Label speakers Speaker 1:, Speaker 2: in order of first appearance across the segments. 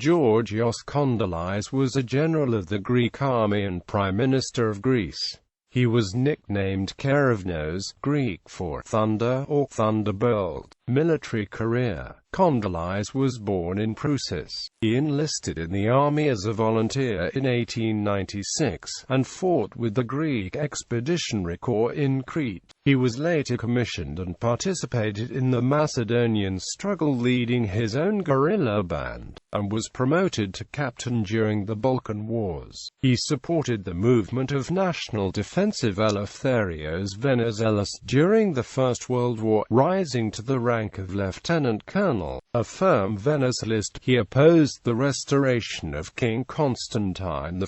Speaker 1: Georgios Kondylis was a general of the Greek army and Prime Minister of Greece. He was nicknamed Keravnos, Greek for thunder or thunderbolt. Military career. Kondylis was born in Prousis. He enlisted in the army as a volunteer in 1896, and fought with the Greek Expeditionary Corps in Crete. He was later commissioned and participated in the Macedonian struggle leading his own guerrilla band, and was promoted to captain during the Balkan Wars. He supported the movement of National Defensive Eleftherios Venizelos during the First World War, rising to the rank of lieutenant colonel. A firm Venizelist, he opposed the restoration of King Constantine I in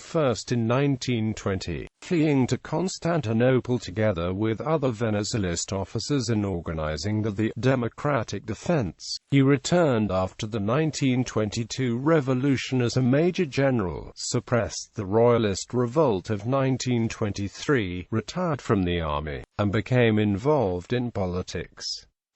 Speaker 1: 1920, fleeing to Constantinople together with other Venizelist officers in organizing the democratic defense. He returned after the 1922 revolution as a major general, suppressed the royalist revolt of 1923, retired from the army, and became involved in politics.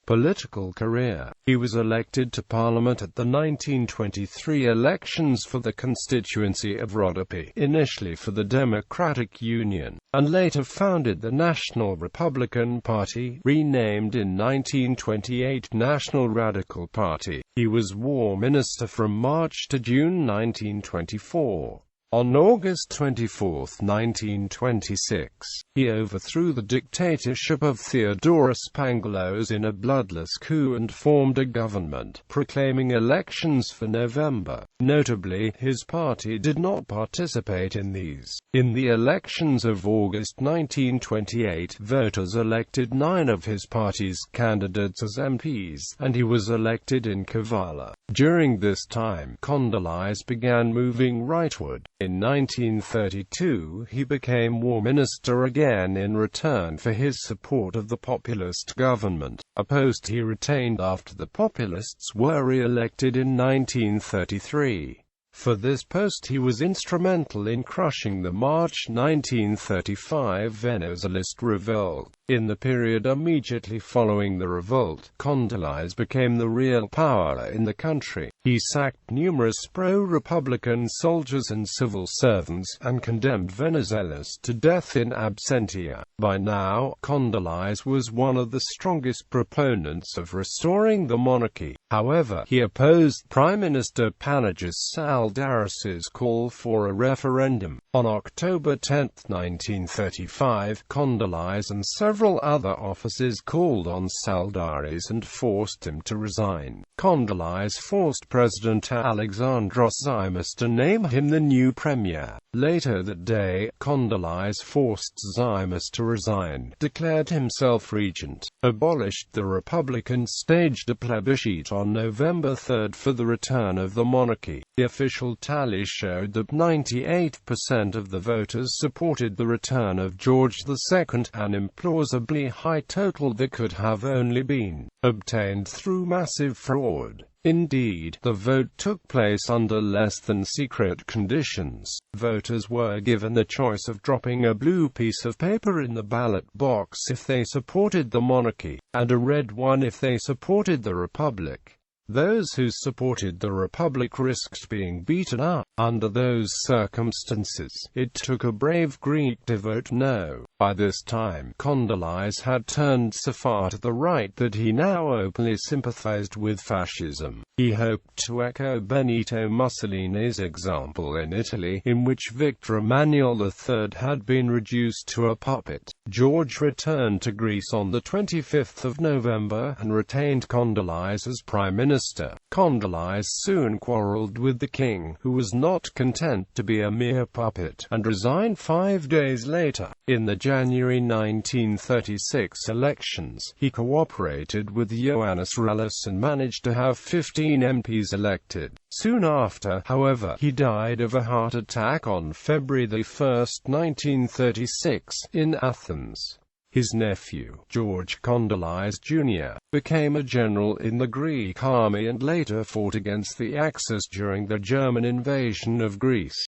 Speaker 1: Political career. He was elected to Parliament at the 1923 elections for the constituency of Rhodope, initially for the Democratic Union, and later founded the National Republican Party, renamed in 1928 National Radical Party. He was War Minister from March to June 1924. On August 24, 1926, he overthrew the dictatorship of Theodoros Pangalos in a bloodless coup and formed a government, proclaiming elections for November. Notably, his party did not participate in these. In the elections of August 1928, voters elected 9 of his party's candidates as MPs, and he was elected in Kavala. During this time, Kondylis began moving rightward. In 1932, he became War Minister again in return for his support of the populist government, a post he retained after the populists were re-elected in 1933. For this post he was instrumental in crushing the March 1935 Venizelist revolt. In the period immediately following the revolt, Kondylis became the real power in the country. He sacked numerous pro-republican soldiers and civil servants, and condemned Venizelos to death in absentia. By now, Kondylis was one of the strongest proponents of restoring the monarchy. However, he opposed Prime Minister Panagiotis Saldaris's call for a referendum. On October 10, 1935, Kondylis and several other officers called on Saldaris and forced him to resign. Kondylis forced President Alexandros Ximas to name him the new premier. Later that day, Kondylis forced Ximas to resign, declared himself regent, abolished the republic and staged a plebiscite on November 3 for the return of the monarchy. The official tally showed that 98% of the voters supported the return of George II, an implausibly high total that could have only been obtained through massive fraud. Indeed, the vote took place under less than secret conditions. Voters were given the choice of dropping a blue piece of paper in the ballot box if they supported the monarchy, and a red one if they supported the republic. Those who supported the republic risked being beaten up. Under those circumstances, it took a brave Greek to vote no. By this time, Kondylis had turned so far to the right that he now openly sympathized with fascism. He hoped to echo Benito Mussolini's example in Italy, in which Victor Emmanuel III had been reduced to a puppet. George returned to Greece on the 25th of November and retained Kondylis as Prime Minister. Kondylis soon quarreled with the king, who was not content to be a mere puppet, and resigned 5 days later. In the January 1936 elections, he cooperated with Ioannis Relis and managed to have 15 MPs elected. Soon after, however, he died of a heart attack on February 1, 1936, in Athens. His nephew, George Kondylis Jr., became a general in the Greek army and later fought against the Axis during the German invasion of Greece.